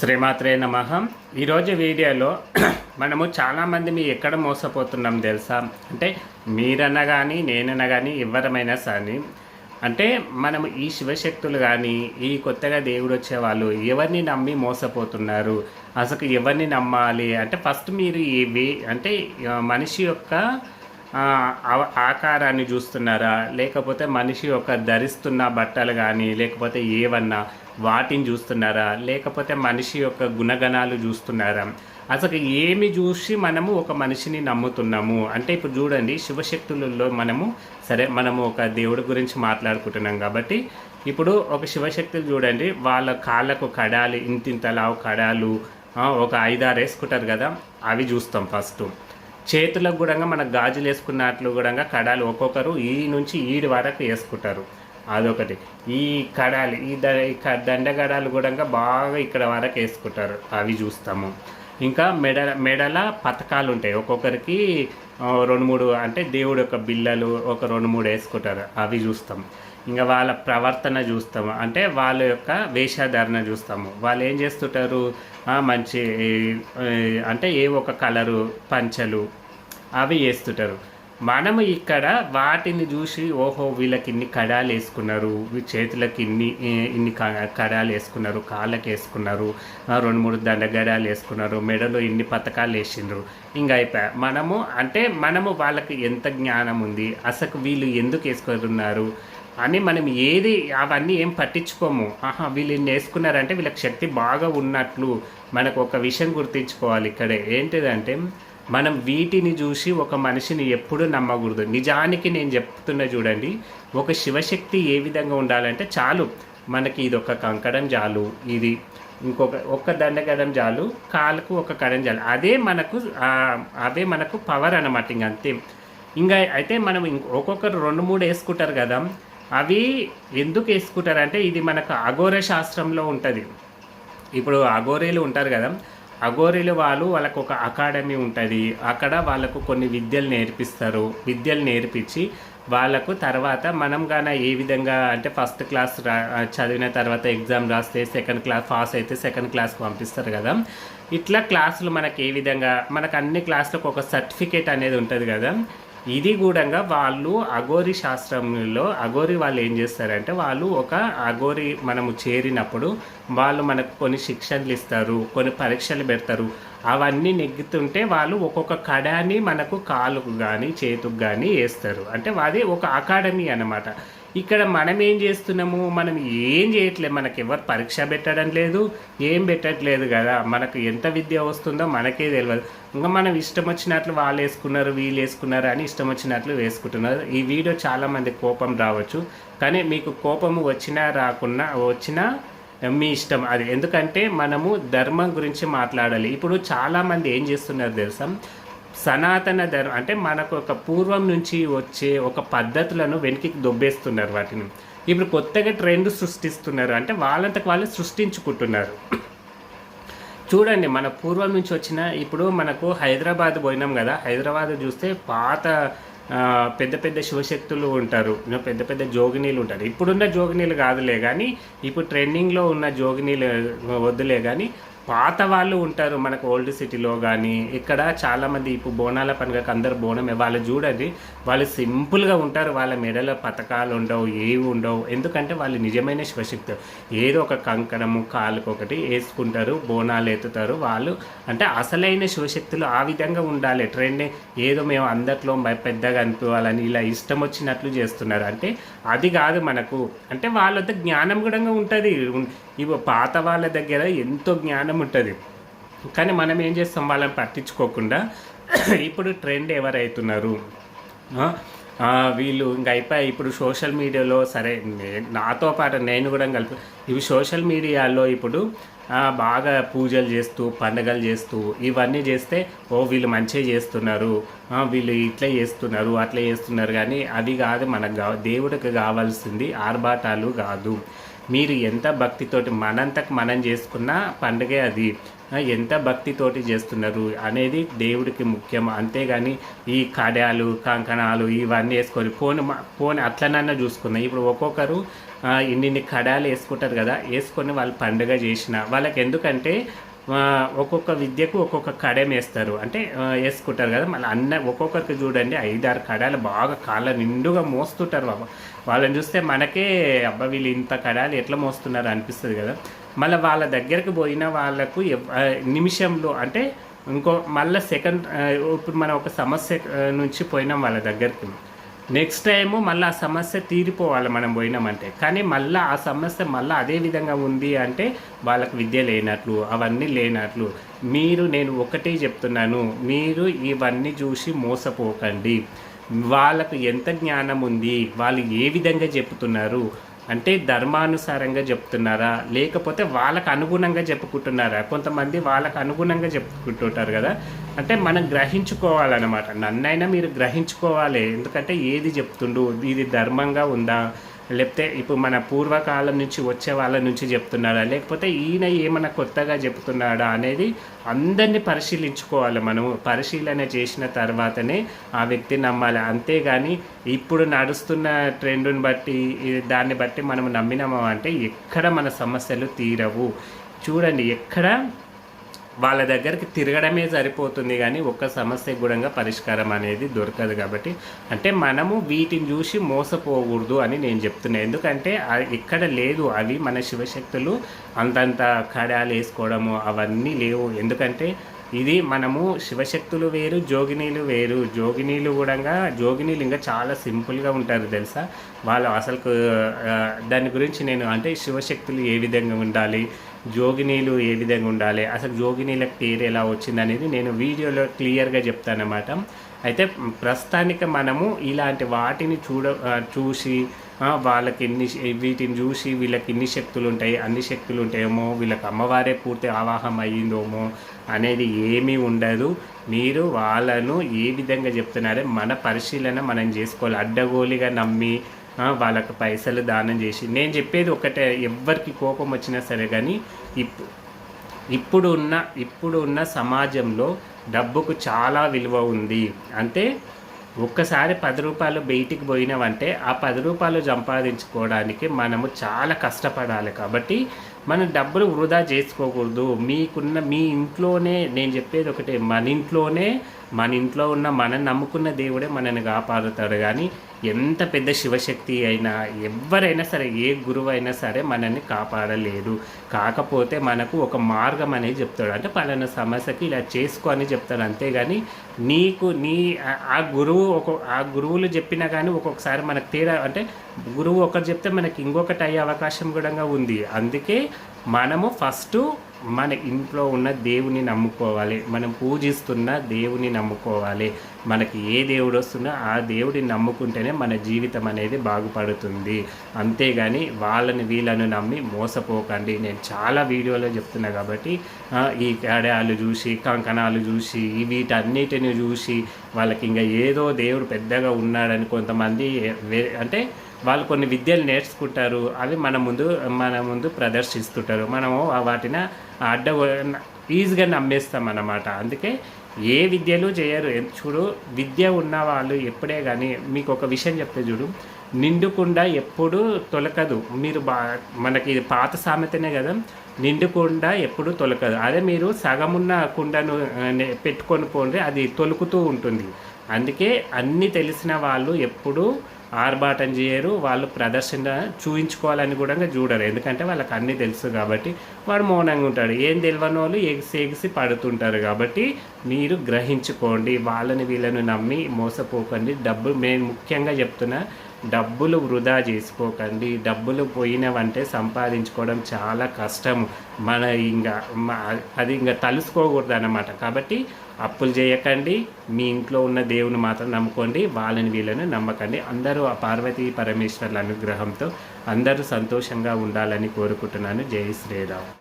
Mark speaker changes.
Speaker 1: శ్రీమాత్రే నమః. ఈరోజు వీడియోలో మనము చాలామంది ఎక్కడ మోసపోతున్నాం తెలుసా? అంటే మీరన్నా కానీ నేనన్నా కానీ ఎవరమైనా సరే అంటే మనము ఈ శివశక్తులు కానీ ఈ కొత్తగా దేవుడు వచ్చేవాళ్ళు ఎవరిని నమ్మి మోసపోతున్నారు? అసలు ఎవరిని నమ్మాలి అంటే ఫస్ట్ మీరు ఇవి అంటే మనిషి యొక్క ఆకారాన్ని చూస్తున్నారా, లేకపోతే మనిషి యొక్క ధరిస్తున్న బట్టలు కానీ లేకపోతే ఏవన్నా వాటిని చూస్తున్నారా, లేకపోతే మనిషి యొక్క గుణగణాలు చూస్తున్నారా? అసలు ఏమి చూసి మనము ఒక మనిషిని నమ్ముతున్నాము అంటే ఇప్పుడు చూడండి, శివశక్తులలో మనము ఒక దేవుడి గురించి మాట్లాడుకుంటున్నాం కాబట్టి ఇప్పుడు ఒక శివశక్తులు చూడండి, వాళ్ళ కాళ్ళకు కడాలి ఇంతింతలావు కడాలు ఒక 5-6 వేసుకుంటారు కదా, అవి చూస్తాం. ఫస్ట్ చేతులకు కూడా మనకు గాజులు వేసుకున్నట్లు కూడా కడాలు ఒక్కొక్కరు ఈ నుంచి ఈడి వరకు వేసుకుంటారు. అదొకటి. ఈ కడాలి ఈ దండగడాలు కూడా బాగా ఇక్కడ వరకు వేసుకుంటారు, అవి చూస్తాము. ఇంకా మెడల పథకాలు ఉంటాయి, ఒక్కొక్కరికి 2-3 అంటే దేవుడు యొక్క బిళ్ళలు ఒక 2-3 వేసుకుంటారు, అవి చూస్తాం. ఇంకా వాళ్ళ ప్రవర్తన చూస్తాము, అంటే వాళ్ళ యొక్క వేషధారణ చూస్తాము. వాళ్ళు ఏం చేస్తుంటారు, మంచి అంటే ఏ ఒక కలరు పంచలు అవి వేస్తుంటారు. మనము ఇక్కడ వాటిని చూసి ఓహో వీళ్ళకి ఇన్ని కడాలు వేసుకున్నారు, చేతులకి ఇన్ని కడాలు వేసుకున్నారు, కాళ్ళకి వేసుకున్నారు, 2-3 దండగడాలు వేసుకున్నారు, మెడలో ఇన్ని పథకాలు వేసిండ్రు, ఇంకా అయిపోయా. మనము వాళ్ళకి ఎంత జ్ఞానం ఉంది, అసలు వీళ్ళు ఎందుకు వేసుకుంటున్నారు అని మనం అవన్నీ ఏం పట్టించుకోము. వీళ్ళు ఇన్ని వేసుకున్నారంటే వీళ్ళకి శక్తి బాగా ఉన్నట్లు మనకు ఒక విషయం గుర్తించుకోవాలి. ఇక్కడ ఏంటిదంటే మనం వీటిని చూసి ఒక మనిషిని ఎప్పుడూ నమ్మకూడదు. నిజానికి నేను చెప్తున్నా చూడండి, ఒక శివశక్తి ఏ విధంగా ఉండాలంటే చాలు, మనకి ఇది ఒక కంకణం చాలు, ఇది ఒక్క దండగడం చాలు, కాలుకు ఒక కడం చాలు, అవే మనకు పవర్ అన్నమాట. ఇంక అంతే. ఇంకా అయితే మనం ఒక్కొక్కరు 2-3 వేసుకుంటారు కదా, అవి ఎందుకు వేసుకుంటారంటే ఇది మనకు అఘోర శాస్త్రంలో ఉంటుంది. ఇప్పుడు అఘోరీలు ఉంటారు కదా, అఘోరీలు వాళ్ళకు ఒక అకాడమీ ఉంటుంది, అక్కడ వాళ్ళకు కొన్ని విద్యలు నేర్పిస్తారు. విద్యలు నేర్పించి వాళ్ళకు తర్వాత మనం గాన ఏ విధంగా అంటే ఫస్ట్ క్లాస్ చదివిన తర్వాత ఎగ్జామ్ రాస్తే సెకండ్ క్లాస్ పాస్ అయితే సెకండ్ క్లాస్కి పంపిస్తారు కదా, ఇట్లా క్లాసులు మనకు ఏ విధంగా మనకు అన్ని క్లాసులకు ఒక సర్టిఫికేట్ అనేది ఉంటుంది కదా. ఇది కూడా వాళ్ళు అఘోరి శాస్త్రంలో అఘోరి వాళ్ళు ఏం చేస్తారంటే వాళ్ళు ఒక అఘోరి మనము చేరినప్పుడు వాళ్ళు మనకు కొన్ని శిక్షణలు ఇస్తారు, కొన్ని పరీక్షలు పెడతారు. అవన్నీ నెగ్గుతుంటే వాళ్ళు ఒక్కొక్క కడాన్ని మనకు కాలుకు కానీ చేతుకు కానీ వేస్తారు. అంటే అది ఒక అకాడమీ అన్నమాట. ఇక్కడ మనం ఏం చేస్తున్నాము, మనం ఏం చేయట్లేదు, మనకి ఎవరు పరీక్ష పెట్టడం లేదు, ఏం పెట్టట్లేదు కదా, మనకు ఎంత విద్య వస్తుందో మనకే తెలియదు. ఇంకా మనం ఇష్టం వచ్చినట్లు వాళ్ళు వేసుకున్నారు వీళ్ళు వేసుకున్నారు అని ఇష్టం వచ్చినట్లు వేసుకుంటున్నారు. ఈ వీడియో చాలామంది కోపం రావచ్చు, కానీ మీకు కోపము వచ్చినా రాకున్నా వచ్చినా మీ ఇష్టం అది. ఎందుకంటే మనము ధర్మం గురించి మాట్లాడాలి. ఇప్పుడు చాలామంది ఏం చేస్తున్నారు తెలుసా, సనాతన ధర్మం అంటే మనకు ఒక పూర్వం నుంచి వచ్చే ఒక పద్ధతులను వెనక్కి దొబ్బేస్తున్నారు. వాటిని ఇప్పుడు కొత్తగా ట్రెండ్ సృష్టిస్తున్నారు, అంటే వాళ్ళంతకు వాళ్ళు సృష్టించుకుంటున్నారు. చూడండి, మన పూర్వం నుంచి వచ్చిన ఇప్పుడు మనకు హైదరాబాద్ పోయినాం కదా, హైదరాబాద్ చూస్తే పాత పెద్ద పెద్ద శివశక్తులు ఉంటారు, పెద్ద పెద్ద జోగినీలు ఉంటారు. ఇప్పుడున్న జోగినీలు కాదులే కానీ, ఇప్పుడు ట్రెండింగ్లో ఉన్న జోగినీలు వద్దులే కానీ పాత వాళ్ళు ఉంటారు మనకు ఓల్డ్ సిటీలో కానీ. ఇక్కడ చాలామంది ఇప్పుడు బోనాల పండుగకు అందరు బోనం వాళ్ళు చూడండి, వాళ్ళు సింపుల్గా ఉంటారు, వాళ్ళ మెడలో పథకాలు ఉండవు, ఏవి ఉండవు. ఎందుకంటే వాళ్ళు నిజమైన శివశక్తి. ఏదో ఒక కంకణము కాలుకు ఒకటి వేసుకుంటారు, బోనాలు ఎత్తుతారు. వాళ్ళు అంటే అసలైన శివశక్తులు ఆ విధంగా ఉండాలి. ట్రెండ్ ఏదో మేము అందట్లో పెద్దగా అనిపించాలని ఇలా ఇష్టం వచ్చినట్లు చేస్తున్నారు, అంటే అది కాదు మనకు. అంటే వాళ్ళ వద్ద జ్ఞానం కూడా ఉంటుంది. ఇవి పాత వాళ్ళ దగ్గర ఎంతో జ్ఞానం ఉంటుంది, కానీ మనం ఏం చేస్తాం, వాళ్ళని పట్టించుకోకుండా ఇప్పుడు ట్రెండ్ ఎవరైతున్నారు వీళ్ళు ఇంకా అయిపోయి. ఇప్పుడు సోషల్ మీడియాలో సరే నాతో పాటు నేను కూడా కలిపి ఇవి సోషల్ మీడియాలో ఇప్పుడు బాగా పూజలు చేస్తూ పండుగలు చేస్తూ ఇవన్నీ చేస్తే వీళ్ళు మంచిగా చేస్తున్నారు, వీళ్ళు ఇట్లా చేస్తున్నారు అట్లా చేస్తున్నారు, కానీ అది కాదు మనకు దేవుడికి కావాల్సింది ఆర్భాటాలు కాదు. మీరు ఎంత భక్తితోటి మనంతకు మనం చేసుకున్న పండుగే అది. ఎంత భక్తితోటి చేస్తున్నారు అనేది దేవుడికి ముఖ్యం. అంతేగాని ఈ కడాలు కంకణాలు ఇవన్నీ వేసుకొని పోని అట్లనన్నా చూసుకున్నాం. ఇప్పుడు ఒక్కొక్కరు ఇన్నిన్ని కడాలు వేసుకుంటారు కదా, వేసుకొని వాళ్ళు పండుగ చేసిన వాళ్ళకి ఎందుకంటే ఒక్కొక్క విద్యకు ఒక్కొక్క కడెం వేస్తారు, అంటే వేసుకుంటారు కదా. మళ్ళీ ఒక్కొక్కరికి చూడండి 5-6 కడాలు బాగా కాళ్ళ నిండుగా మోస్తుంటారు బాబా. వాళ్ళని చూస్తే మనకే అబ్బా వీళ్ళు ఇంత కడాలు ఎట్లా మోస్తున్నారు అనిపిస్తుంది కదా. మళ్ళీ వాళ్ళ దగ్గరికి పోయిన వాళ్ళకు నిమిషంలో అంటే మళ్ళీ సెకండ్ ఇప్పుడు మనం ఒక సమస్య నుంచి పోయినాం వాళ్ళ దగ్గరికి, నెక్స్ట్ టైము మళ్ళీ ఆ సమస్య తీరిపోవాలి మనం పోయినామంటే. కానీ మళ్ళీ ఆ సమస్య మళ్ళీ అదే విధంగా ఉంది అంటే వాళ్ళకి విద్య లేనట్లు, అవన్నీ లేనట్లు. నేను ఒకటే చెప్తున్నాను, మీరు ఇవన్నీ చూసి మోసపోకండి. వాళ్ళకు ఎంత జ్ఞానం ఉంది, వాళ్ళు ఏ విధంగా చెప్తున్నారు అంటే ధర్మానుసారంగా చెప్తున్నారా లేకపోతే వాళ్ళకు అనుగుణంగా చెప్పుకుంటున్నారా. కొంతమంది వాళ్ళకు అనుగుణంగా చెప్పుకుంటుంటారు కదా, అంటే మనం గ్రహించుకోవాలన్నమాట. నన్నైనా మీరు గ్రహించుకోవాలి, ఎందుకంటే ఏది చెప్తుండు, ఇది ధర్మంగా ఉందా, లేకపోతే ఇప్పుడు మన పూర్వకాలం నుంచి వచ్చే వాళ్ళ నుంచి చెప్తున్నాడా లేకపోతే ఈయన ఏమైనా కొత్తగా చెప్తున్నాడా అనేది అందరినీ పరిశీలించుకోవాలి. మనము పరిశీలన చేసిన తర్వాతనే ఆ వ్యక్తి నమ్మాలి. అంతేగాని ఇప్పుడు నడుస్తున్న ట్రెండ్ని బట్టి దాన్ని బట్టి మనం నమ్మినాము అంటే ఎక్కడ మన సమస్యలు తీరవు. చూడండి, ఎక్కడ వాళ్ళ దగ్గరికి తిరగడమే సరిపోతుంది కానీ ఒక్క సమస్య కూడా పరిష్కారం అనేది దొరకదు. కాబట్టి అంటే మనము వీటిని చూసి మోసపోకూడదు అని నేను చెప్తున్నాను. ఎందుకంటే ఇక్కడ లేదు, అవి మన శివశక్తులు అంతంత కడాలు వేసుకోవడము అవన్నీ లేవు. ఎందుకంటే ఇది మనము శివశక్తులు వేరు, జోగినీలు వేరు. జోగినీలు ఇంకా చాలా సింపుల్గా ఉంటారు తెలుసా. వాళ్ళు అసలు దాని గురించి నేను అంటే శివశక్తులు ఏ విధంగా ఉండాలి, జోగినీలు ఏ విధంగా ఉండాలి, అసలు జోగినీలకు పేరు ఎలా వచ్చింది అనేది నేను వీడియోలో క్లియర్గా చెప్తానన్నమాట. అయితే ప్రస్తుతానికి మనము ఇలాంటి వాటిని చూసి వాళ్ళకి వీటిని చూసి వీళ్ళకి ఇన్ని శక్తులు ఉంటాయి, అన్ని శక్తులు ఉంటాయేమో, వీళ్ళకి అమ్మవారే పూర్తి ఆవాహం అయ్యిందేమో అనేది ఏమీ ఉండదు. మీరు వాళ్ళను ఏ విధంగా చెప్తున్నారో మన పరిశీలన మనం చేసుకోవాలి. అడ్డగోలిగా నమ్మి వాళ్ళకు పైసలు దానం చేసి నేను చెప్పేది ఒకటే, ఎవ్వరికి కోపం వచ్చినా సరే కానీ ఇప్పుడున్న సమాజంలో డబ్బుకు చాలా విలువ ఉంది. అంటే ఒక్కసారి 10 రూపాయలు బయటికి పోయినామంటే ఆ 10 రూపాయలు సంపాదించుకోవడానికి మనము చాలా కష్టపడాలి. కాబట్టి మనం డబ్బులు వృధా చేసుకోకూడదు. మీ ఇంట్లోనే నేను చెప్పేది ఒకటే, మన ఇంట్లో ఉన్న మనం నమ్ముకున్న దేవుడే మనల్ని కాపాడుతాడు. కానీ ఎంత పెద్ద శివశక్తి అయినా ఎవరైనా సరే, ఏ గురువు అయినా సరే మనల్ని కాపాడలేడు. కాకపోతే మనకు ఒక మార్గం అనేది చెప్తాడు, అంటే పలానా సమస్యకి ఇలా చేసుకో అని చెప్తాడు. అంతేగాని ఆ గురువులు చెప్పినా కానీ ఒక్కొక్కసారి మనకు తేడా, అంటే గురువు ఒకటి చెప్తే మనకి ఇంకొకటి అయ్యే అవకాశం కూడా ఉంది. అందుకే మనము ఫస్ట్ మన ఇంట్లో ఉన్న దేవుని నమ్ముకోవాలి, మనం పూజిస్తున్న దేవుని నమ్ముకోవాలి. మనకి ఏ దేవుడు వస్తున్నా ఆ దేవుడిని నమ్ముకుంటేనే మన జీవితం అనేది బాగుపడుతుంది. అంతేగాని వీళ్ళను నమ్మి మోసపోకండి. నేను చాలా వీడియోలో చెప్తున్నా కాబట్టి ఈ కడాలు చూసి, కంకణాలు చూసి, వీటన్నిటిని చూసి వాళ్ళకి ఇంకా ఏదో దేవుడు పెద్దగా ఉన్నాడని కొంతమంది అంటే వాళ్ళు కొన్ని విద్యలు నేర్చుకుంటారు, అవి మన ముందు ప్రదర్శిస్తుంటారు. మనము వాటిని ఈజీగా నమ్మేస్తాం అన్నమాట. అందుకే ఏ విద్యలు చేయరు. చూడు, విద్య ఉన్న వాళ్ళు ఎప్పుడే కానీ మీకు ఒక విషయం చెప్తే చూడు, నిండుకుండా ఎప్పుడు తొలకదు. మీరు మనకి పాత సామెతనే కదా, నిండుకుండా ఎప్పుడు తొలకదు. అదే మీరు సగమున్న కుండను పెట్టుకొని పోండి, అది తొలుకుతూ ఉంటుంది. అందుకే అన్నీ తెలిసిన వాళ్ళు ఎప్పుడూ ఆర్భాటం చేయరు, వాళ్ళు ప్రదర్శన చూయించుకోవాలని కూడా చూడరు. ఎందుకంటే వాళ్ళకి అన్నీ తెలుసు కాబట్టి వాడు మౌనంగా ఉంటాడు. ఏం తెలియని వాళ్ళు ఎగిసి పడుతుంటారు. కాబట్టి మీరు గ్రహించుకోండి, వీళ్ళను నమ్మి మోసపోకండి. నేను ముఖ్యంగా చెప్తున్నా, డబ్బులు వృధా చేసుకోకండి. డబ్బులు పోయినవంటే సంపాదించుకోవడం చాలా కష్టం. అది ఇంకా తలుసుకోకూడదు అన్నమాట. కాబట్టి అప్పులు చేయకండి, మీ ఇంట్లో ఉన్న దేవుని మాత్రం నమ్ముకోండి, వీళ్ళని నమ్మకండి. అందరూ ఆ పార్వతీ పరమేశ్వర్ల అనుగ్రహంతో అందరూ సంతోషంగా ఉండాలని కోరుకుంటున్నాను. జై శ్రీరామ్.